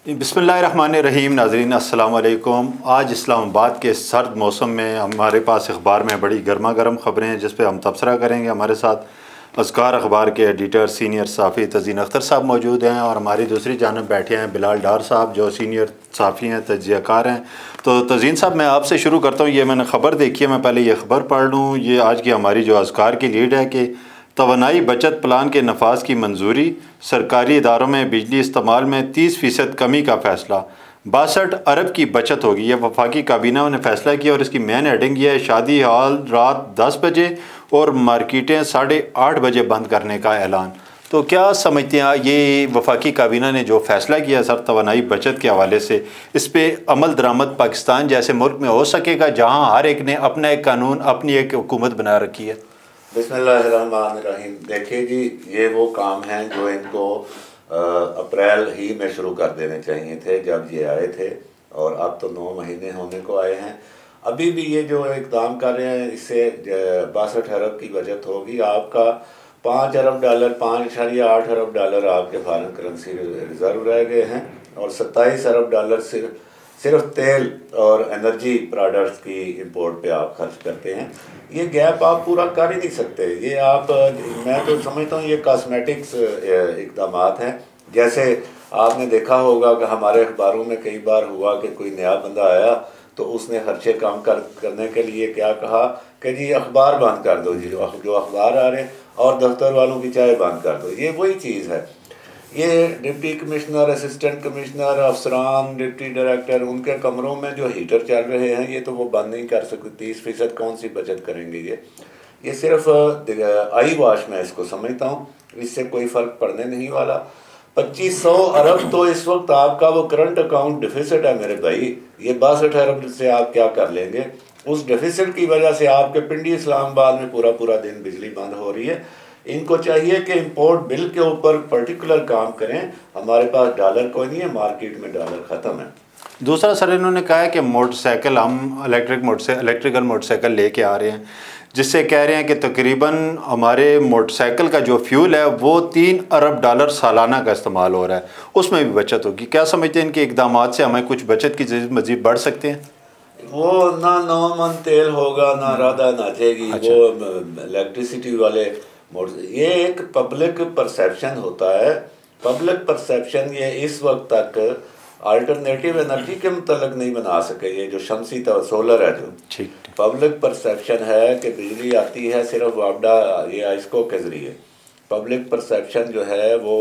बिस्मिल्लाहिर्रहमानिर्रहीम। नाज़रीन अस्सलाम वालेकुम। आज इस्लामाबाद के सर्द मौसम में हमारे पास अखबार में बड़ी गर्मा गर्म ख़बरें हैं जिस पे हम तबसरा करेंगे। हमारे साथ अस्कार अखबार के एडिटर सीनियर सहाफ़ी तज़ीन अख्तर साहब मौजूद हैं और हमारी दूसरी जानब बैठे हैं बिलाल डार साहब जो सीनियर सहाफ़ी हैं, तजियाकार हैं। तो तज़ीन साहब, मैं आपसे शुरू करता हूँ। ये मैंने ख़बर देखी है, मैं पहले ये ख़बर पढ़ लूँ। ये आज की हमारी जो अस्कार की लीड है कि तवानाई बचत प्लान के नफाज की मंजूरी, सरकारी इदारों में बिजली इस्तेमाल में 30% कमी का फ़ैसला, 62 अरब की बचत होगी। यह वफाकी काबीना ने फैसला किया और इसकी मेन हेडिंग यह है, शादी हॉल रात 10 बजे और मार्केटें 8:30 बजे बंद करने का ऐलान। तो क्या समझते हैं ये वफाकी काबीना ने जो फ़ैसला किया सर तवानाई बचत के हवाले से, इस पर अमल दरामद पाकिस्तान जैसे मुल्क में हो सकेगा जहाँ हर एक ने अपना एक कानून, अपनी एक हुकूमत बना रखी है? बिस्मिल्लाहिर्रहमानिर्रहीम। देखिए जी, ये वो काम हैं जो इनको अप्रैल ही में शुरू कर देने चाहिए थे जब ये आए थे, और अब तो 9 महीने होने को आए हैं। अभी भी ये जो इक़दाम कर रहे हैं, इससे 62 अरब की बचत होगी। आपका 5 अरब डॉलर, 5.8 अरब डॉलर आपके फॉरेन करेंसी रिजर्व रह गए हैं, और 27 अरब डॉलर सिर्फ तेल और एनर्जी प्रोडक्ट्स की इंपोर्ट पे आप खर्च करते हैं। ये गैप आप पूरा कर ही नहीं सकते। ये मैं तो समझता हूँ ये कॉस्मेटिक्स इक़दामात हैं। जैसे आपने देखा होगा कि हमारे अखबारों में कई बार हुआ कि कोई नया बंदा आया तो उसने खर्चे कम करने के लिए क्या कहा कि जी अखबार बंद कर दो, जी जो अखबार आ रहे हैं, और दफ्तर वालों की चाय बंद कर दो। ये वही चीज़ है। ये डिप्टी कमिश्नर, असिस्टेंट कमिश्नर, अफसरान, डिप्टी डायरेक्टर, उनके कमरों में जो हीटर चल रहे हैं ये तो वो बंद नहीं कर सकते। 30% कौन सी बचत करेंगे? ये सिर्फ आई वॉश में इसको समझता हूँ, इससे कोई फ़र्क पड़ने नहीं वाला। 2500 अरब तो इस वक्त आपका वो करंट अकाउंट डिफिसिट है मेरे भाई। ये 62 अरब से आप क्या कर लेंगे? उस डिफिसिट की वजह से आपके पिंडी इस्लामाबाद में पूरा दिन बिजली बंद हो रही है। इनको चाहिए कि इंपोर्ट बिल के ऊपर पर्टिकुलर काम करें। हमारे पास डॉलर कोई नहीं है, मार्केट में डॉलर ख़त्म है। दूसरा सर, इन्होंने कहा है कि मोटरसाइकिल, हम इलेक्ट्रिकल मोटरसाइकिल लेके आ रहे हैं, जिससे कह रहे हैं कि तकरीबन हमारे मोटरसाइकिल का जो फ्यूल है वो 3 अरब डॉलर सालाना का इस्तेमाल हो रहा है, उसमें भी बचत होगी। क्या समझते हैं इनके इक़दामात से हमें कुछ बचत की मज़ीद बढ़ सकते हैं? वो ना 9 मन तेल होगा, ना राधा नाचेगी। अच्छा। वो इलेक्ट्रिसिटी वाले ये एक पब्लिक परसेप्शन होता है। पब्लिक परसेप्शन ये इस वक्त तक अल्टरनेटिव एनर्जी के मतलब नहीं बना सके। ये जो शमसी सोलर है, जो पब्लिक परसेप्शन है कि बिजली आती है सिर्फ वापडा ये आइस्को के ज़रिए। पब्लिक परसेप्शन जो है वो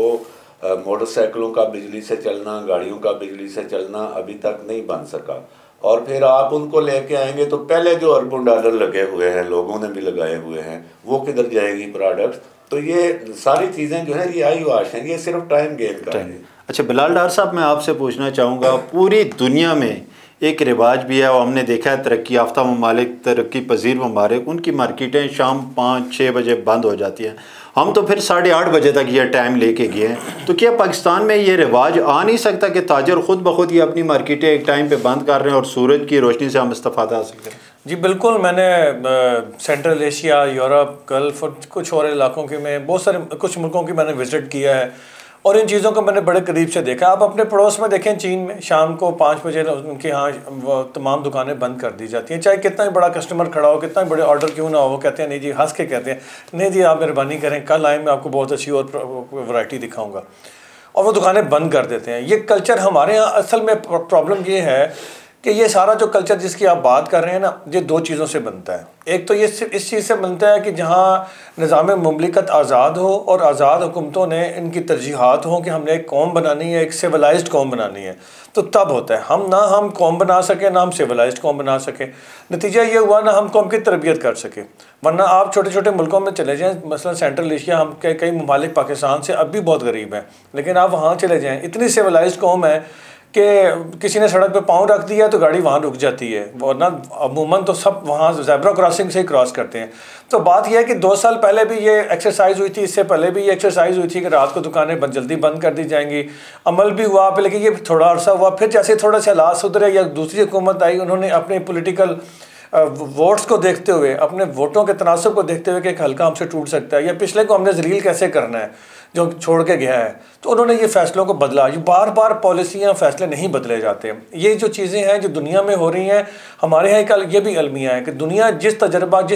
मोटरसाइकिलों का बिजली से चलना, गाड़ियों का बिजली से चलना अभी तक नहीं बन सका। और फिर आप उनको लेके आएंगे तो पहले जो अरबों डॉलर लगे हुए हैं, लोगों ने भी लगाए हुए हैं, वो किधर जाएगी प्रोडक्ट्स? तो ये सारी चीज़ें जो है ये आई वाश हैं, ये सिर्फ टाइम गेन कर रहे हैं। अच्छा बिलाल डार साहब, मैं आपसे पूछना चाहूँगा, पूरी दुनिया में एक रिवाज भी है और हमने देखा है तरक्की याफ्ता ममालिक, तरक्की पजीर ममालिक, उनकी मार्केटें शाम 5-6 बजे बंद हो जाती हैं। हम तो फिर 8:30 बजे तक ये टाइम लेके गए हैं। तो क्या पाकिस्तान में ये रिवाज आ नहीं सकता कि ताजर खुद ब खुद ये अपनी मार्केटें एक टाइम पे बंद कर रहे हैं और सूरज की रोशनी से हम इस्तेफादा हासिल करें? जी बिल्कुल। मैंने सेंट्रल एशिया, यूरोप, गल्फ़ और कुछ और इलाकों के में बहुत सारे कुछ मुल्कों की मैंने विज़िट किया है और इन चीज़ों को मैंने बड़े करीब से देखा। आप अपने पड़ोस में देखें, चीन में शाम को 5 बजे उनके यहाँ वो तमाम दुकानें बंद कर दी जाती हैं, चाहे कितना ही बड़ा कस्टमर खड़ा हो, कितना ही बड़े ऑर्डर क्यों ना हो। वो कहते हैं नहीं जी, हंस के कहते हैं नहीं जी आप मेहरबानी करें, कल आए, मैं आपको बहुत अच्छी और वैरायटी दिखाऊँगा, और वो दुकानें बंद कर देते हैं। ये कल्चर हमारे यहाँ असल में प्रॉब्लम ये है कि ये सारा जो कल्चर जिसकी आप बात कर रहे हैं ना, ये 2 चीज़ों से बनता है। एक तो ये सिर्फ इस चीज़ से बनता है कि जहाँ निज़ाम मुमलिकत आज़ाद हो और आज़ाद हुकूमतों ने इनकी तरजीहात हों कि हमने एक कौम बनानी है, एक सिविलाइज्ड कौम बनानी है, तो तब होता है। हम कौम बना सके, ना हम सिविलाइज्ड कौम बना सके। नतीजा ये हुआ ना हम कौम की तरबियत कर सके। वरना आप छोटे छोटे मुल्कों में चले जाएँ, मसलन सेंट्रल एशिया, हम कई ममालिक पाकिस्तान से अब भी बहुत गरीब हैं, लेकिन आप वहाँ चले जाएँ, इतनी सिविलाइज्ड कौम है कि किसी ने सड़क पे पाँव रख दिया तो गाड़ी वहाँ रुक जाती है, वरना अमूमन तो सब वहाँ ज़ेब्रा क्रॉसिंग से ही क्रॉस करते हैं। तो बात यह है कि 2 साल पहले भी ये एक्सरसाइज हुई थी, इससे पहले भी ये एक्सरसाइज हुई थी कि रात को दुकानें जल्दी बंद कर दी जाएंगी। अमल भी हुआ पे, लेकिन ये थोड़ा अर्सा हुआ, फिर जैसे थोड़े से हालात सुधरे या दूसरी हुकूमत आई, उन्होंने अपने पॉलिटिकल वोट्स को देखते हुए, अपने वोटों के तनासब को देखते हुए कि एक हल्का हमसे टूट सकता है या पिछले को हमने जलील कैसे करना है, जो छोड़ के गया है, तो उन्होंने ये फैसलों को बदला। ये बार बार पॉलिसियाँ फैसले नहीं बदले जाते। ये जो चीज़ें हैं जो दुनिया में हो रही हैं, हमारे यहाँ एक ये भी अलमिया है कि दुनिया जिस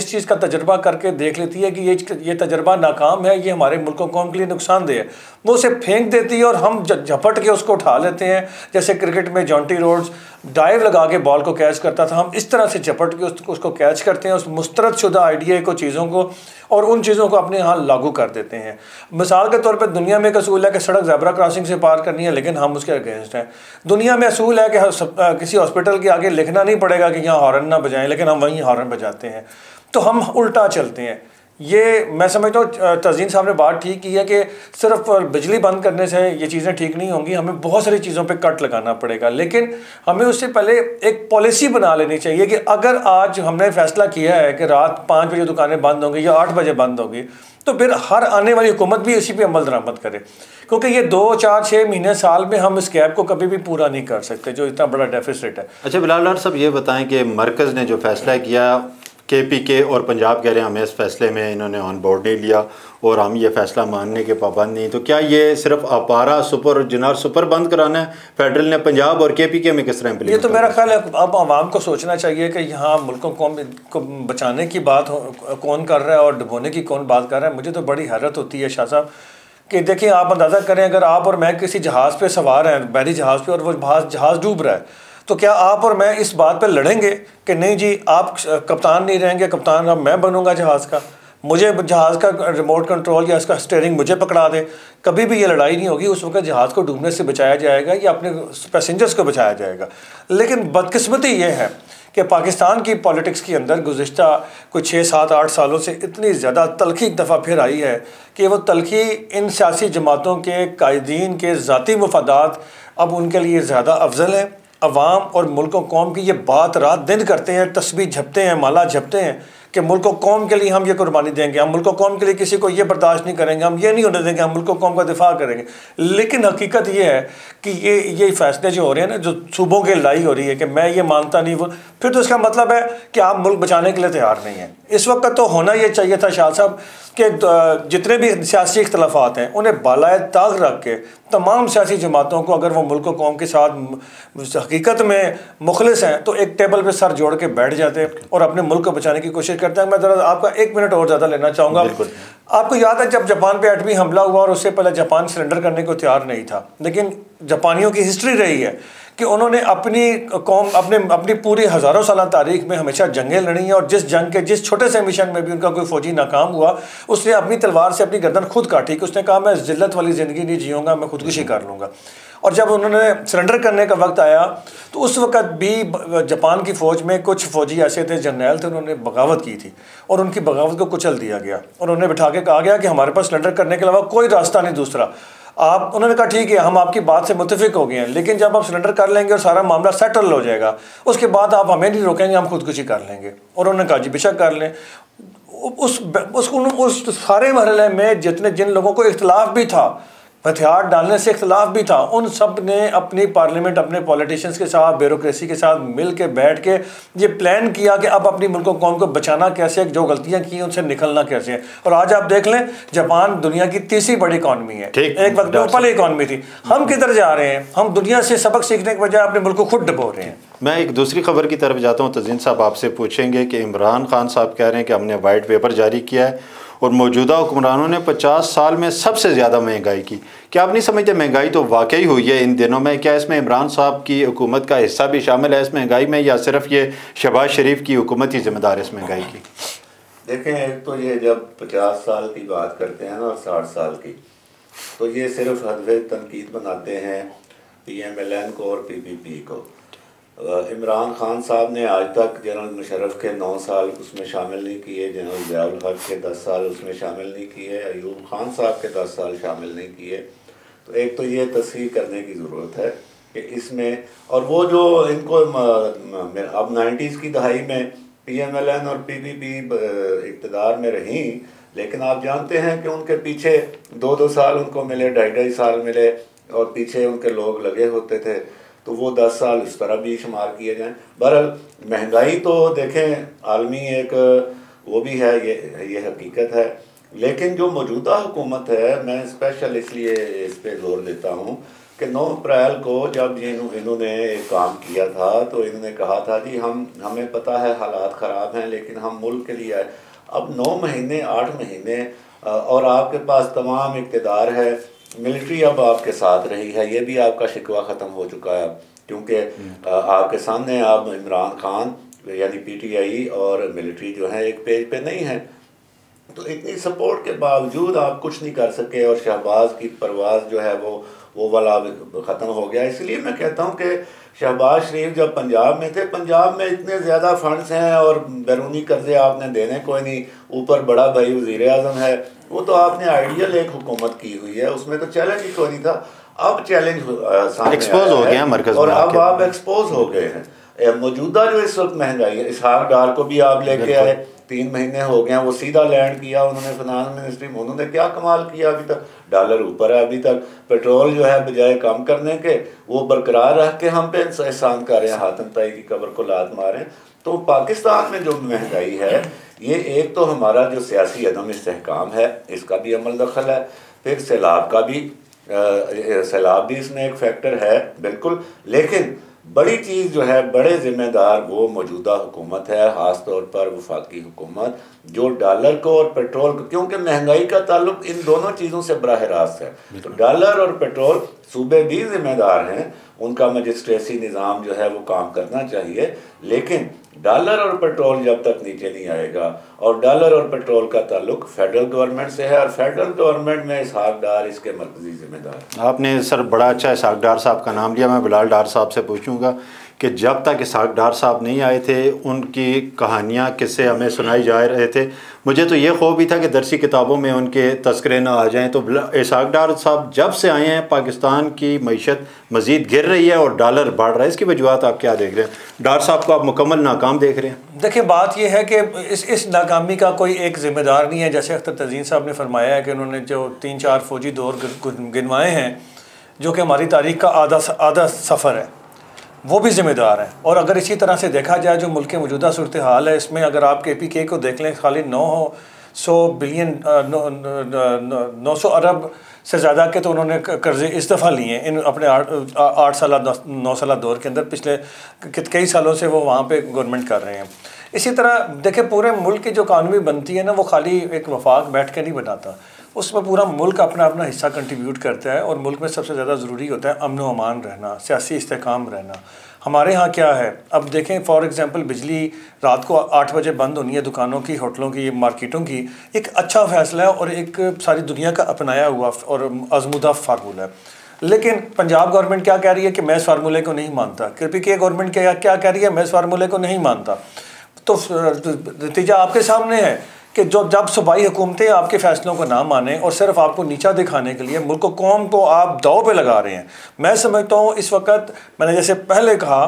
चीज़ का तजर्बा करके देख लेती है कि ये तजर्बा नाकाम है, ये हमारे मुल्क कौम के लिए नुकसानदेह है, वो उसे फेंक देती है और हम झपट के उसको उठा लेते हैं। जैसे क्रिकेट में जॉन्टी रोड्स डाइव लगा के बॉल को कैच करता था, हम इस तरह से झपट के उसको कैच करते हैं, उस मुस्तरद शुदा आइडिया को, चीज़ों को, और उन चीज़ों को अपने यहाँ लागू कर देते हैं। मिसाल के तौर पर दुनिया में एक असूल है कि सड़क ज़ेब्रा क्रॉसिंग से पार करनी है, लेकिन हम उसके अगेंस्ट हैं। दुनिया में असूल है कि किसी हॉस्पिटल के आगे लिखना नहीं पड़ेगा कि यहाँ हॉर्न ना बजाएं, लेकिन हम वहीं हॉर्न बजाते हैं। तो हम उल्टा चलते हैं। ये मैं समझता हूँ तज़ीन साहब ने बात ठीक की है कि सिर्फ बिजली बंद करने से ये चीज़ें ठीक नहीं होंगी, हमें बहुत सारी चीज़ों पे कट लगाना पड़ेगा। लेकिन हमें उससे पहले एक पॉलिसी बना लेनी चाहिए कि अगर आज हमने फैसला किया है कि रात 5 बजे दुकानें बंद होंगी या 8 बजे बंद होगी, तो फिर हर आने वाली हुकूमत भी इसी पे अमल दरामद करे, क्योंकि ये 2, 4, 6 महीने साल में हम इस गैप को कभी भी पूरा नहीं कर सकते जो इतना बड़ा डेफिसिट है। अच्छा बिलाल डार साहब, ये बताएं कि मरकज़ ने जो फैसला किया, KPK और पंजाब कह रहे हैं हमें इस फैसले में इन्होंने ऑन बोर्ड नहीं लिया और हम ये फैसला मानने के पाबंद नहीं, तो क्या ये सिर्फ अपारा सुपर जिनार सुपर बंद कराना है फेडरल ने पंजाब और KPK में किस तरह इम्प्लीमेंट? ये तो मेरा ख्याल है अब आवाम को सोचना चाहिए कि यहाँ मुल्कों को बचाने की बात कौन कर रहा है और डुबोने की कौन बात कर रहा है। मुझे तो बड़ी हैरत होती है शाह साहब कि देखिए, आप अंदाज़ा करें, अगर आप और मैं किसी जहाज़ पे सवार हैं, बहरी जहाज़ पे, और वो जहाज़ डूब रहा है, तो क्या आप और मैं इस बात पर लड़ेंगे कि नहीं जी आप कप्तान नहीं रहेंगे, कप्तान अब मैं बनूंगा जहाज़ का, मुझे जहाज़ का रिमोट कंट्रोल या इसका स्टीयरिंग मुझे पकड़ा दे? कभी भी ये लड़ाई नहीं होगी। उस वक्त जहाज़ को डूबने से बचाया जाएगा या अपने पैसेंजर्स को बचाया जाएगा। लेकिन बदकिस्मती ये है कि पाकिस्तान की पॉलिटिक्स के अंदर गुज़िश्ता कोई 6, 7, 8 सालों से इतनी ज़्यादा तलखी एक दफ़ा फिर आई है कि वो तलखी इन सियासी जमातों के कायदीन के ज़ाती मफादात अब उनके लिए ज़्यादा अफजल है। अवाम और मुल्क कौम की ये बात रात दिन करते हैं, तस्बीह झपते हैं, माला झपते हैं कि मुल्क कौम के लिए हम ये कुर्बानी देंगे, हम मुल्क कौम के लिए किसी को ये बर्दाश्त नहीं करेंगे, हम ये नहीं होने देंगे, हम मुल्क कौम का दिफा करेंगे। लेकिन हकीकत ये है कि ये फैसले जो हो रहे हैं ना, जो सूबों की लड़ाई हो रही है कि मैं ये मानता नहीं, वो फिर तो इसका मतलब है कि आप मुल्क बचाने के लिए तैयार नहीं हैं। इस वक्त तो होना ये चाहिए था शाह साहब कि जितने भी सियासी इख्तलाफात हैं उन्हें बालाए ताक रख के तमाम सियासी जमातों को, अगर वो मुल्क कौम के साथ हकीकत में मुखलिस हैं, तो एक टेबल पे सर जोड़ के बैठ जाते और अपने मुल्क को बचाने की कोशिश करते हैं। मैं ज़रा आपका 1 मिनट और ज़्यादा लेना चाहूँगा। आपको याद है जब जापान पे एटमी हमला हुआ और उससे पहले जापान सरेंडर करने को तैयार नहीं था, लेकिन जापानियों की हिस्ट्री रही है कि उन्होंने अपनी कौम अपनी पूरी हज़ारों साल तारीख में हमेशा जंगें लड़ी हैं, और जिस छोटे से मिशन में भी उनका कोई फौजी नाकाम हुआ, उसने अपनी तलवार से अपनी गर्दन खुद काटी कि उसने कहा मैं जिल्लत वाली ज़िंदगी नहीं जीऊँगा, मैं खुदकुशी कर लूँगा। और जब उन्होंने सरेंडर करने का वक्त आया तो उस वक्त भी जापान की फ़ौज में कुछ फ़ौजी ऐसे थे, जर्नैल थे, उन्होंने बगावत की थी और उनकी बगावत को कुचल दिया गया और उन्हें बिठा के कहा गया कि हमारे पास सरेंडर करने के अलावा कोई रास्ता नहीं दूसरा। उन्होंने कहा ठीक है, हम आपकी बात से मुत्तफिक हो गए हैं, लेकिन जब आप सरेंडर कर लेंगे और सारा मामला सेटल हो जाएगा, उसके बाद आप हमें नहीं रोकेंगे, हम खुदकुशी कर लेंगे। और उन्होंने कहा जी बेशक कर लें। उस सारे मरहले में जिन लोगों को इख्तलाफ भी था, हथियार डालने से इख्तलाफ भी था, उन सब ने अपनी पार्लियामेंट, अपने पॉलिटिशियंस के साथ, ब्यूरोक्रेसी के साथ मिल के बैठ के ये प्लान किया कि अब अपनी मुल्क कौम को बचाना कैसे, जो गलतियां की उनसे निकलना कैसे है। और आज आप देख लें, जापान दुनिया की तीसरी बड़ी इकॉनमी है, एक वक्त में पहले इकॉनमी थी। हम किधर जा रहे हैं? हम दुनिया से सबक सीखने के बजाय अपने मुल्क को खुद डुबो रहे हैं। मैं एक दूसरी खबर की तरफ जाता हूँ। तज़ीन साहब आपसे पूछेंगे कि इमरान खान साहब कह रहे हैं कि हमने वाइट पेपर जारी किया है और मौजूदा हुक्मरानों ने 50 साल में सबसे ज़्यादा महंगाई की। क्या आप नहीं समझते महंगाई तो वाकई हुई है इन दिनों में? क्या इसमें इमरान साहब की हुकूमत का हिस्सा भी शामिल है इस महंगाई में, या सिर्फ ये शहबाज शरीफ की हुकूमत ही जिम्मेदार है इस महंगाई की? देखें, एक तो ये जब 50 साल की बात करते हैं ना और 60 साल की, तो ये सिर्फ हदवे तनकीद बनाते हैं PMLN को और PPP को। इमरान खान साहब ने आज तक जनरल मुशर्रफ के 9 साल उसमें शामिल नहीं किए, जनरल ज़ियाउल हक के 10 साल उसमें शामिल नहीं किए, अयूब खान साहब के 10 साल शामिल नहीं किए। तो एक तो ये तस्हीह करने की ज़रूरत है कि इसमें, और वो जो इनको अब 90s की दहाई में PMLN और PPP इक़्तिदार में रहीं, लेकिन आप जानते हैं कि उनके पीछे 2-2 साल उनको मिले, 2.5 साल मिले, और पीछे उनके लोग लगे होते थे, तो वो 10 साल इस तरह भी शुमार किए जाएं। बहरहाल महंगाई तो देखें आलमी एक वो भी है, ये हकीकत है। लेकिन जो मौजूदा हुकूमत है, मैं स्पेशल इसलिए इस पे जोर देता हूँ कि 9 अप्रैल को जब इन्होंने काम किया था तो इन्होंने कहा था जी हमें पता है हालात ख़राब हैं, लेकिन हम मुल्क के लिए आए। अब 9 महीने 8 महीने और आपके पास तमाम इक़्तिदार है, मिलिट्री अब आपके साथ रही है, ये भी आपका शिकवा ख़त्म हो चुका है, क्योंकि आपके सामने आप इमरान खान यानी PTI और मिलिट्री जो है एक पेज पे नहीं है। तो इतनी सपोर्ट के बावजूद आप कुछ नहीं कर सके और शहबाज की परवाज़ जो है वो वाला ख़त्म हो गया। इसलिए मैं कहता हूँ कि शहबाज शरीफ जब पंजाब में थे, पंजाब में इतने ज़्यादा फंड्स हैं और बैरूनी कर्जे आपने देने कोई नहीं, ऊपर बड़ा भाई वज़ीर आज़म है, वो तो आपने आइडियल एक हुकूमत की हुई है, उसमें तो चैलेंज ही कोई नहीं था। अब चैलेंज सामने एक्सपोज हो गया मरकज़ और अब आप एक्सपोज हो गए हैं। मौजूदा जो इस वक्त महंगाई है, इसहाक डार को भी आप लेके आए, 3 महीने हो गए, वो सीधा लैंड किया उन्होंने फाइनेंस मिनिस्ट्री में। उन्होंने क्या कमाल किया, अभी तक डॉलर ऊपर है, अभी तक पेट्रोल जो है बजाय कम करने के वो बरकरार रख के हम पे एहसान कर रहे हैं, हाथम ताई की कब्र को लात मारें। तो पाकिस्तान में जो महंगाई है, ये एक तो हमारा जो सियासी अदम इस्तेहकाम है, इसका भी अमल दखल है, फिर सैलाब का भी सैलाब भी इसमें एक फैक्टर है बिल्कुल। लेकिन बड़ी चीज़ जो है, बड़े ज़िम्मेदार वो मौजूदा हुकूमत है, ख़ास तौर पर वफाकी हुकूमत, जो डॉलर को और पेट्रोल को, क्योंकि महंगाई का ताल्लुक इन दोनों चीज़ों से बराह रास्त है, तो डॉलर और पेट्रोल सूबे भी ज़िम्मेदार हैं, उनका मजिस्ट्रेसी निज़ाम जो है वो काम करना चाहिए। लेकिन डॉलर और पेट्रोल जब तक नीचे नहीं आएगा, और डॉलर और पेट्रोल का ताल्लुक फेडरल गवर्नमेंट से है, और फेडरल गवर्नमेंट में इसहाक डार इसके मरकज़ी ज़िम्मेदार। आपने सर बड़ा अच्छा इसहाक डार साहब का नाम लिया। मैं बिलाल डार साहब से पूछूंगा कि जब तक इसहाक डार साहब नहीं आए थे, उनकी कहानियाँ किस्से हमें सुनाई जा रहे थे, मुझे तो ये ख़ौफ भी था कि दरसी किताबों में उनके तस्करे ना आ जाएं। तो इसहाक डार साहब जब से आए हैं, पाकिस्तान की मईशत मज़ीद गिर रही है और डॉलर बढ़ रहा है, इसकी वजूहत आप क्या देख रहे हैं? डार साहब को आप मुकम्मल नाकाम देख रहे हैं? देखिए, बात यह है कि इस नाकामी का कोई एक ज़िम्मेदार नहीं है। जैसे अख्तर तज़ीन साहब ने फरमाया है कि उन्होंने जो 3-4 फ़ौजी दौर गिनवाए हैं, जो कि हमारी तारीख़ का आधा सफ़र है, वो भी ज़िम्मेदार हैं। और अगर इसी तरह से देखा जाए जो मुल्क की मौजूदा सूरत हाल है, इसमें अगर आप KPK को देख लें, खाली 900 बिलियन 900 अरब से ज़्यादा के तो उन्होंने कर्ज़े इस दफ़ा लिए इन अपने 8 साल 9 साल दौर के अंदर। पिछले कई सालों से वो वहाँ पे गवर्नमेंट कर रहे हैं। इसी तरह देखिए, पूरे मुल्क की जो कानूनी बनती है ना, वो खाली एक वफाक बैठ के नहीं बनाता, उसमें पूरा मुल्क अपना अपना हिस्सा कंट्रीब्यूट करता है। और मुल्क में सबसे ज़्यादा ज़रूरी होता है अमन व अमान रहना, सियासी इस्तेहकाम रहना। हमारे यहाँ क्या है, अब देखें फॉर एग्ज़ाम्पल, बिजली रात को 8 बजे बंद होनी है, दुकानों की, होटलों की, मार्केटों की। एक अच्छा फ़ैसला है और एक सारी दुनिया का अपनाया हुआ और आज़मूदा फार्मूला है। लेकिन पंजाब गवर्नमेंट क्या कह रही है कि मैं इस फार्मूले को नहीं मानता। KPK गवर्नमेंट क्या कह रही है, मैं इस फार्मूले को नहीं मानता। तो नतीजा आपके सामने है कि जब सूबाई हुकूमतें आपके फ़ैसलों को ना माने और सिर्फ आपको नीचा दिखाने के लिए मुल्क को, कौम को आप दाव पे लगा रहे हैं। मैं समझता हूँ इस वक्त, मैंने जैसे पहले कहा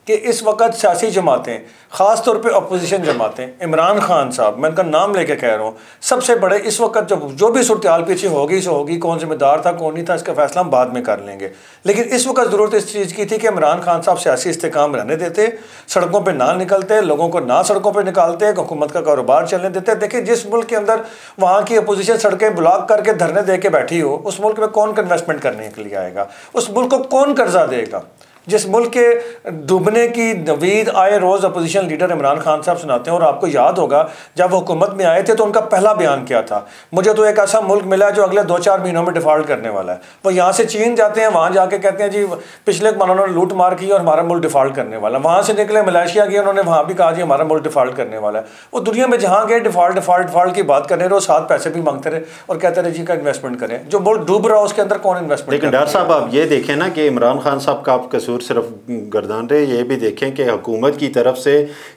कि इस वक्त सियासी जमातें, ख़ास तौर पे अपोजिशन जमातें, इमरान खान साहब, मैं उनका नाम लेके कह रहा हूँ, सबसे बड़े इस वक्त जो भी सूरत हाल पीछे होगी सो होगी, कौन जिम्मेदार था कौन नहीं था इसका फैसला हम बाद में कर लेंगे। लेकिन इस वक्त ज़रूरत इस चीज़ की थी कि इमरान खान साहब सियासी इस्तेकाम रहने देते, सड़कों पर ना निकलते, लोगों को ना सड़कों पर निकालते, हुकूमत का कारोबार चलने देते। देखिए, जिस मुल्क के अंदर वहाँ की अपोजिशन सड़कें ब्लॉक करके धरने दे के बैठी हो, उस मुल्क में कौन इन्वेस्टमेंट करने के लिए आएगा? उस मुल्क को कौन कर्जा देगा? जिस मुल्क के डूबने की नवीद आए रोज़ अपोजिशन लीडर इमरान खान साहब सुनाते हैं। और आपको याद होगा जब वो हुकूमत में आए थे तो उनका पहला बयान क्या था, मुझे तो एक ऐसा मुल्क मिला है जो अगले 2-4 महीनों में डिफ़ॉल्ट करने वाला है। वो यहाँ से चीन जाते हैं, वहाँ जाके कहते हैं जी पिछले महीनों ने लूट मार की और हमारा मुल्क डिफ़ॉल्ट करने वाला है। वहाँ से निकले मलेशिया गए, उन्होंने वहाँ भी कहा जी हमारा मुल्क डिफ़ॉल्ट करने वाला है। वो दुनिया में जहाँ गए डिफ़ॉल्ट की बात करने रहे, साथ पैसे भी मांगते रहे और कहते रहे जी का इन्वेस्टमेंट करें। जो मुल्क डूब रहा है उसके अंदर कौन इन्वेस्टमेंट? लेकिन डॉक्टर साहब आप ये देखें ना कि इमरान खान साहब का आप कसूर सिर्फ गर्दान रहे, ये भी देखें कि हुकूमत की तरफ से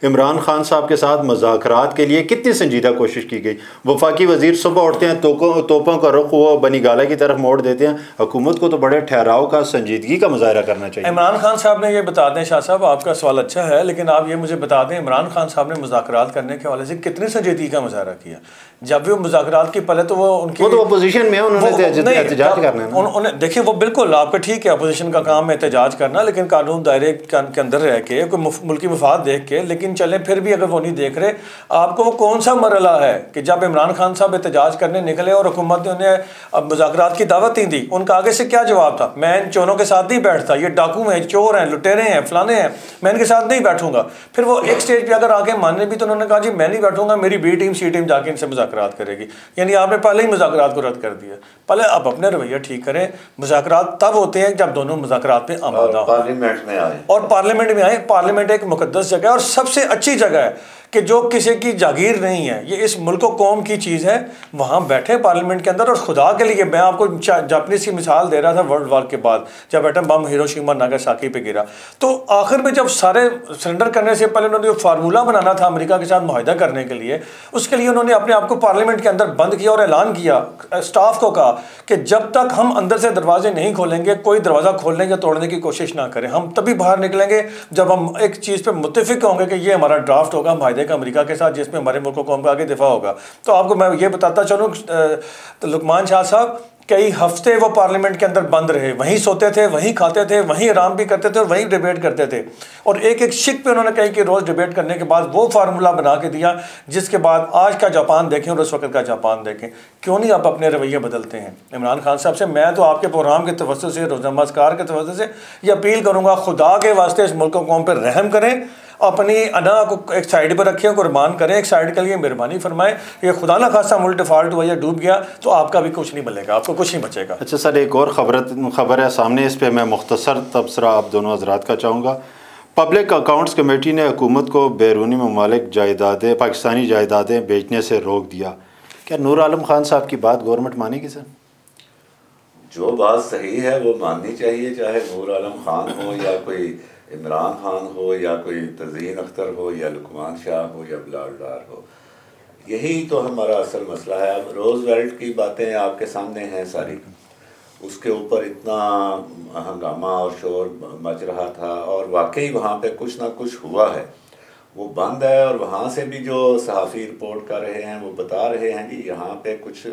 इमरान खान साहब के साथ मुज़ाकरात के लिए कितनी संजीदा कोशिश की गई। वफाकी वज़ीर सुबह उठते हैं, तोपों का रुख वो बनी गाला की तरफ मोड़ देते हैं। हुकूमत को तो बड़े ठहराव का, संजीदगी का मुजाहरा करना चाहिए। इमरान खान साहब ने ये बता दें, शाह साहब आपका सवाल अच्छा है, लेकिन आप ये मुझे बता दें इमरान खान साहब ने मुज़ाकरात करने के हवाले से कितनी संजीदगी का मुजाहरा किया? जब भी वो मुज़ाकरात की पहले तो वो उनकी वो तो अपोजिशन में है, उन्होंने एहतजाज करना है। उन्होंने देखिए वो बिल्कुल आपका ठीक है, अपोजिशन का काम है एहतजाज करना, लेकिन कानून दायरे के अंदर रह के कोई मुल्की मफाद देख के, लेकिन चले फिर भी अगर वो नहीं देख रहे, आपको वो कौन सा मरला है कि जब इमरान खान साहब एहतजाज करने निकले और हुकूमत ने उन्हें मुज़ाकरात की दावत नहीं दी, उनका आगे से क्या जवाब था? मैं इन चोरों के साथ नहीं बैठता, ये डाकू हैं, चोर हैं, लुटेरे हैं, फलाने हैं, मैं इनके साथ नहीं बैठूंगा। फिर वो एक स्टेज पे अगर आके मानने भी तो उन्होंने कहा जी मैं नहीं बैठूंगा, मेरी बी टीम सी टीम जाके इनसे मुज़ाकरात करेगी। यानी आपने पहले ही मुज़ाकरात को रद्द कर दिया। पहले आप अपने रवैया ठीक करें। मुज़ाकरात तब होते हैं जब दोनों मुज़ाकरात पे आमादा हो, पार्लियामेंट में आए, और पार्लियामेंट में आए। पार्लियामेंट एक मुकद्दस जगह है और सबसे अच्छी जगह है कि जो किसी की जागीर नहीं है, ये इस मुल्क कौम की चीज़ है। वहाँ बैठे पार्लियामेंट के अंदर, और खुदा के लिए मैं आपको जापानीज की मिसाल दे रहा था वर्ल्ड वार के बाद जब एटम बम हिरोशिमा नागासाकी पे गिरा, तो आखिर में जब सारे सरेंडर करने से पहले उन्होंने जो फार्मूला बनाना था अमेरिका के साथ मुआहदा करने के लिए, उसके लिए उन्होंने अपने आप को पार्लियामेंट के अंदर बंद किया और ऐलान किया, स्टाफ को कहा कि जब तक हम अंदर से दरवाजे नहीं खोलेंगे, कोई दरवाज़ा खोलने या तोड़ने की कोशिश ना करें। हम तभी बाहर निकलेंगे जब हम एक चीज़ पर मुत्तफिक होंगे कि ये हमारा ड्राफ्ट होगा मुआहदे का अमेरिका के साथ, जिसमें हमारे मुल्क को आगे दिफा होगा। तो आपको मैं ये बताता चलूँ, लुकमान शाह साहब कई हफ्ते वो पार्लियामेंट के अंदर बंद रहे, वहीं सोते थे, वहीं खाते थे, वहीं आराम भी करते थे और वहीं डिबेट करते थे। और एक एक शिक पे उन्होंने कही कि रोज़ डिबेट करने के बाद वो फार्मूला बना के दिया, जिसके बाद आज का जापान देखें और उस वक्त का जापान देखें। क्यों नहीं आप अपने रवैये बदलते हैं? इमरान खान साहब से मैं तो आपके प्रोग्राम के तवज्जुह से, रोज़नामा अस्कार के तवज्जुह से ये अपील करूँगा, खुदा के वास्ते इस मुल्क कौम पर रहम करें, अपनी अना को एक साइड पर रखें, कुर्बान करें, एक साइड के लिए मेहरबानी फरमाएं। ये खुदा ना खासा मुल्क डिफ़ॉल्ट हुआ या डूब गया तो आपका भी कुछ नहीं बनेगा, आपको कुछ नहीं बचेगा। अच्छा सर, एक और ख़बर है सामने, इस पर मैं मुख्तसर तबसरा आप दोनों हज़रात का चाहूँगा। पब्लिक अकाउंट्स कमेटी ने हुकूमत को बैरूनी ममालिक जायदादें, पाकिस्तानी जायदादें बेचने से रोक दिया। क्या नूर आलम खान साहब की बात गवर्नमेंट मानेगी सर? जो बात सही है वो माननी चाहिए, चाहे नूर आलम खान हो या कोई इमरान खान हो या कोई तज़ीन अख्तर हो या लुकमान शाह हो या बिलाल डार हो। यही तो हमारा असल मसला है। अब रोज़वेल्ट की बातें आपके सामने हैं सारी, उसके ऊपर इतना हंगामा और शोर मच रहा था और वाकई वहाँ पे कुछ ना कुछ हुआ है, वो बंद है। और वहाँ से भी जो सहाफ़ी रिपोर्ट कर रहे हैं वो बता रहे हैं कि यहाँ पे कुछ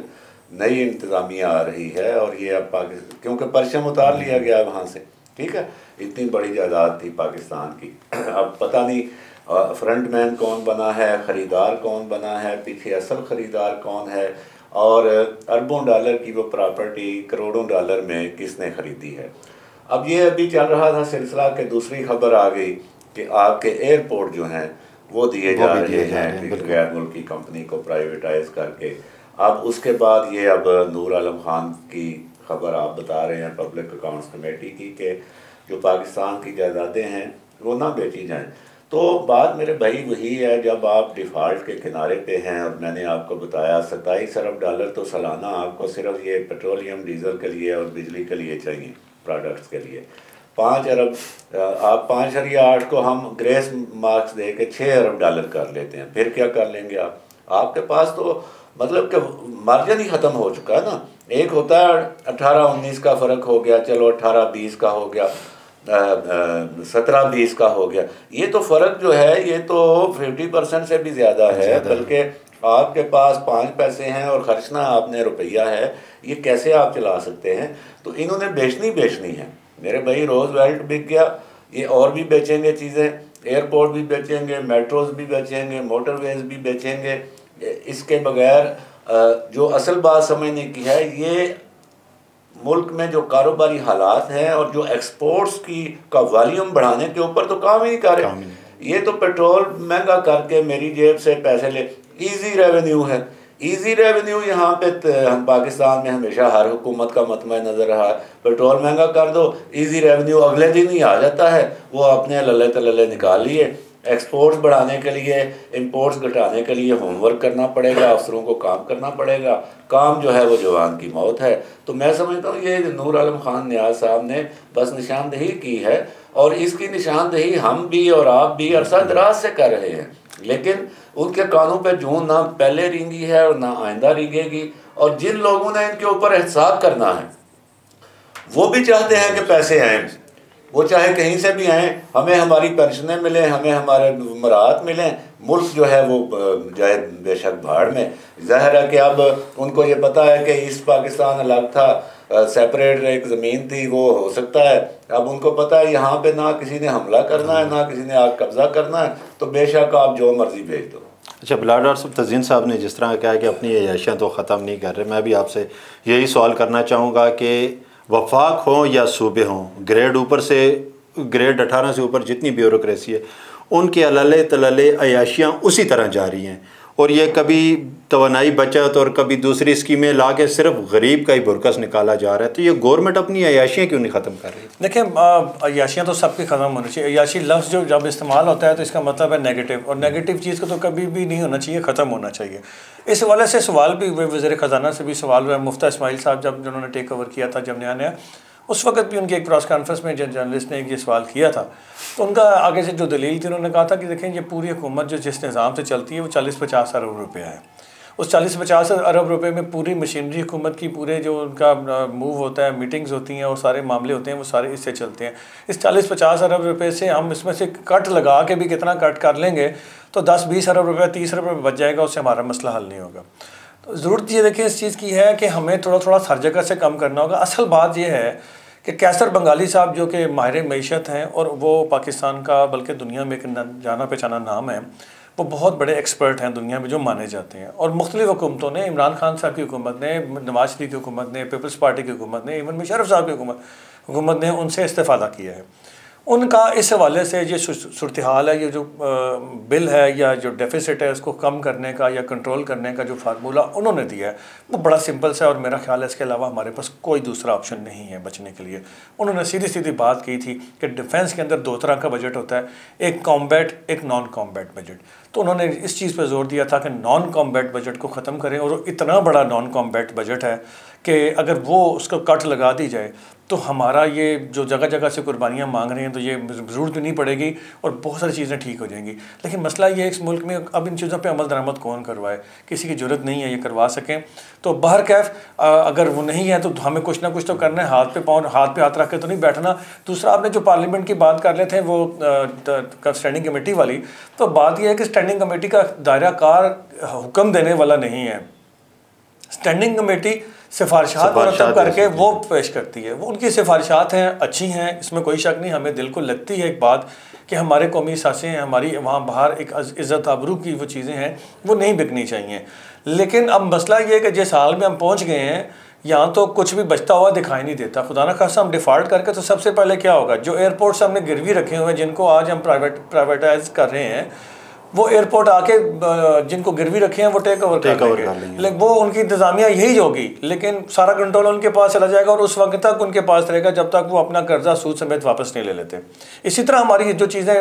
नई इंतज़ामिया आ रही है और ये अब पाकिस्तान, क्योंकि परचम उतार लिया गया वहाँ से, ठीक है, इतनी बड़ी जायदाद थी पाकिस्तान की। अब पता नहीं फ्रंटमैन कौन बना है, ख़रीदार कौन बना है, पीछे असल ख़रीदार कौन है, और अरबों डॉलर की वो प्रॉपर्टी करोड़ों डॉलर में किसने ख़रीदी है। अब ये अभी चल रहा था सिलसिला कि दूसरी खबर आ गई कि आपके एयरपोर्ट जो हैं वो दिए जा रहे हैं गैर मुल्की कंपनी को प्राइवेटाइज करके। अब उसके बाद ये अब नूर आलम खान की खबर आप बता रहे हैं पब्लिक अकाउंट्स कमेटी की कि जो पाकिस्तान की जायदादें हैं वो ना बेची जाएं। तो बात मेरे भाई वही है, जब आप डिफ़ॉल्ट के किनारे पे हैं और मैंने आपको बताया 27 अरब डॉलर तो सालाना आपको सिर्फ ये पेट्रोलियम डीजल के लिए और बिजली के लिए चाहिए, प्रोडक्ट्स के लिए 5 अरब, आप 5.8 को हम ग्रेस मार्क्स दे के 6 अरब डॉलर कर लेते हैं, फिर क्या कर लेंगे आप? आपके पास तो मतलब कि मार्जिन ही ख़त्म हो चुका है ना। एक होता है 18-19 का फ़र्क हो गया, चलो 18-20 का हो गया, 17-20 का हो गया। ये तो फ़र्क जो है ये तो 50% से भी ज़्यादा है, बल्कि आपके पास 5 पैसे हैं और खर्चना आपने रुपया है, ये कैसे आप चला सकते हैं? तो इन्होंने बेचनी है मेरे भाई। रोज़वेल्ट बिक गया, ये और भी बेचेंगे चीज़ें, एयरपोर्ट भी बेचेंगे, मेट्रोज़ भी बेचेंगे, मोटरवेज़ भी बेचेंगे। इसके बगैर जो असल बात समझने की है, ये मुल्क में जो कारोबारी हालात हैं और जो एक्सपोर्ट्स का वॉल्यूम बढ़ाने के ऊपर तो काम ही नहीं कर रहे। ये तो पेट्रोल महंगा करके मेरी जेब से पैसे ले, इजी रेवेन्यू है, इजी रेवेन्यू यहाँ पे हम पाकिस्तान में हमेशा हर हुकूमत का मतमय नज़र रहा है। पेट्रोल महंगा कर दो, इजी रेवेन्यू अगले दिन ही आ जाता है, वो अपने लल्ले तल्ले निकाल लिए। एक्सपोर्ट्स बढ़ाने के लिए, इंपोर्ट्स घटाने के लिए होमवर्क करना पड़ेगा, अफसरों को काम करना पड़ेगा, काम जो है वो जवान की मौत है। तो मैं समझता हूँ ये नूर आलम खान नियाज़ साहब ने बस निशानदेही की है, और इसकी निशानदेही हम भी और आप भी अरसा दराज से कर रहे हैं, लेकिन उनके कानों पे जून ना पहले रेंगी है और ना आइंदा रेंगेगी। और जिन लोगों ने इनके ऊपर एहसास करना है वो भी चाहते हैं कि पैसे आएँ, वो चाहे कहीं से भी आएँ, हमें हमारी पेंशनें मिलें, हमें हमारे मराहत मिलें, मुल्क जो है वो जाए बेशक भाड़ में। ज़ाहिर है कि अब उनको ये पता है कि ईस्ट पाकिस्तान अलग था, सेपरेट एक ज़मीन थी, वो हो सकता है। अब उनको पता है यहाँ पे ना किसी ने हमला करना है, ना किसी ने आग कब्ज़ा करना है, तो बेशक आप जो मर्ज़ी भेज दो। अच्छा, बिलाल साहब, तज़ीन साहब ने जिस तरह कहा कि अपनी अयाशियाँ तो ख़त्म नहीं कर रहे, मैं भी आपसे यही सवाल करना चाहूँगा कि वफाक हों या सूबे हों, ग्रेड ऊपर से ग्रेड 18 से ऊपर जितनी ब्यूरोक्रेसी है, उनके अल्ले तल्ले अयाशियाँ उसी तरह जारी हैं, और ये कभी तवानाई बचत और कभी दूसरी स्कीमें ला के सिर्फ गरीब का ही बुरकस निकाला जा रहा है। तो ये गवर्नमेंट अपनी अयाशियाँ क्यों नहीं ख़त्म कर रही? देखिए, अयाशियाँ तो सबकी ख़त्म होनी चाहिए। अयाशी लफ्ज़ जो जब इस्तेमाल होता है तो इसका मतलब है नेगेटिव, और नेगेटिव चीज़ को तो कभी भी नहीं होना चाहिए, ख़त्म होना चाहिए। इस हवाले से सवाल भी हुए, वज़ीर ख़जाना से भी सवाल हुआ, मुफ्ती इस्माइल साहब जब जिन्होंने टेक ओवर किया था जब नया, उस वक्त भी उनकी एक प्रेस कॉन्फ्रेंस में जर्नलिस्ट ने ये सवाल किया था, तो उनका आगे से जो दलील थी, उन्होंने कहा था कि देखें, ये पूरी हुकूमत जो जिस निज़ाम से चलती है वो 40-50 अरब रुपया है। उस 40-50 अरब रुपए में पूरी मशीनरी हुकूमत की, पूरे जो उनका मूव होता है, मीटिंग्स होती हैं और सारे मामले होते हैं, वो सारे इससे चलते हैं। इस 40-50 अरब रुपए से हम इसमें से कट लगा के भी कितना कट कर लेंगे तो 10-20 अरब रुपये, 30 अरब रुपये बच जाएगा, उससे हमारा मसला हल नहीं होगा। तो ज़रूरत ये देखिए इस चीज़ की है कि हमें थोड़ा हर जगह से कम करना होगा। असल बात यह है कि कैसर बंगाली साहब जो कि माहिर मईशत हैं, और वो पाकिस्तान का बल्कि दुनिया में एक जाना पहचाना नाम है, वो बहुत बड़े एक्सपर्ट हैं दुनिया में जो माने जाते हैं। और मुख्तलिफ़ हुकूमतों ने, इमरान खान साहब की हुकूमत ने, नवाज शरीफ की हुकूमत ने, पीपल्स पार्टी की हुकूमत ने, इवन मुशर्रफ साहब की हुकूमत ने उनसे इस्तेफ़ादा किया है। उनका इस हवाले से ये सूरत हाल है, ये जो बिल है या जो डेफिसिट है उसको कम करने का या कंट्रोल करने का जो फार्मूला उन्होंने दिया है वो बड़ा सिंपल सा है, और मेरा ख्याल है इसके अलावा हमारे पास कोई दूसरा ऑप्शन नहीं है बचने के लिए। उन्होंने सीधी सीधी बात की थी कि डिफेंस के अंदर 2 तरह का बजट होता है, एक कॉम्बैट, एक नॉन कॉम्बैट बजट। तो उन्होंने इस चीज़ पर जोर दिया था कि नॉन कॉम्बैट बजट को ख़त्म करें, और इतना बड़ा नॉन कॉम्बैट बजट है कि अगर वो उसको कट लगा दी जाए तो हमारा ये जो जगह जगह से कुर्बानियाँ मांग रहे हैं तो ये ज़रूरत भी नहीं पड़ेगी और बहुत सारी चीज़ें ठीक हो जाएंगी। लेकिन मसला ये है इस मुल्क में अब इन चीज़ों पे अमल दरामद कौन करवाए, किसी की ज़रूरत नहीं है ये करवा सकें। तो बहर कैफ अगर वो नहीं है तो हमें कुछ ना कुछ तो करना है, हाथ पे हाथ रख के तो नहीं बैठना। दूसरा, आपने जो पार्लियामेंट की बात कर लेते हैं वो स्टैंडिंग कमेटी वाली, तो बात यह है कि स्टैंडिंग कमेटी का दायरा कार हुक्म देने वाला नहीं है। स्टैंडिंग कमेटी सिफारिशात मुरतब करके वो पेश करती है, वो उनकी सिफारिशात हैं, अच्छी हैं, इसमें कोई शक नहीं। हमें दिल को लगती है एक बात कि हमारे कौमी सासें हैं, हमारी वहाँ बाहर एक इज़्ज़त आबरू की वो चीज़ें हैं वो नहीं बिकनी चाहिए। लेकिन अब मसला ये है कि जिस हाल में हम पहुँच गए हैं यहाँ तो कुछ भी बचता हुआ दिखाई नहीं देता। खुदा न खासा हम डिफ़ॉल्ट करके तो सबसे पहले क्या होगा, जो एयरपोर्ट्स हमने गिरवी रखे हुए हैं जिनको आज हम प्राइवेटाइज कर रहे हैं, वो एयरपोर्ट आके जिनको गिरवी रखे हैं वो टेक ओवर कर लेंगे। लेकिन वो उनकी इंतज़ामिया यही होगी, लेकिन सारा कंट्रोल उनके पास चला जाएगा और उस वक्त तक उनके पास रहेगा जब तक वो अपना कर्जा सूद समेत वापस नहीं ले लेते। इसी तरह हमारी जो चीज़ें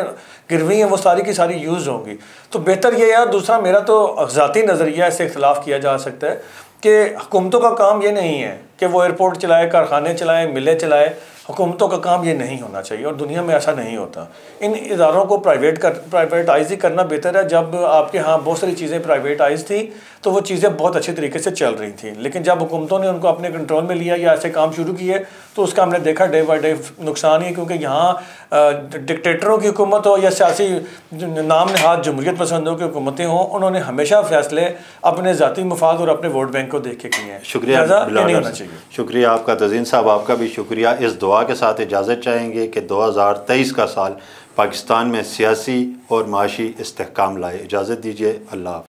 गिरवी हैं वो सारी की सारी यूज़ होंगी। तो बेहतर ये यार, दूसरा मेरा तो ज़ाती नज़रिया इससे इख्तलाफ किया जा सकता है कि हुकूमतों का काम ये नहीं है कि वो एयरपोर्ट चलाए, कारखाने चलाएँ, मिलें चलाए। हुकूमतों का काम ये नहीं होना चाहिए और दुनिया में ऐसा नहीं होता। इन इदारों को प्राइवेटाइज ही करना बेहतर है। जब आपके यहाँ बहुत सारी चीज़ें प्राइवेटाइज थी तो वो चीज़ें बहुत अच्छे तरीके से चल रही थी, लेकिन जब हुकूमतों ने उनको अपने कंट्रोल में लिया या ऐसे काम शुरू किए तो उसका हमने देखा डे बाई डे नुकसान ही। क्योंकि यहाँ डिक्टेटरों की हुकूमत हो या सियासी नाम नहाद जमहूरियत पसंदों की हुकूमतें हों, उन्होंने हमेशा फैसले अपने ज़ाती मफाद और अपने वोट बैंक को देख के किए हैं। शुक्रिया, नहीं होना चाहिए। शुक्रिया आपका तज़ीन साहब, आपका भी शुक्रिया। इस दुआ के साथ इजाज़त चाहेंगे कि 2023 का साल पाकिस्तान में सियासी और माशी इस्तेहकाम लाए। इजाज़त दीजिए, अल्लाह।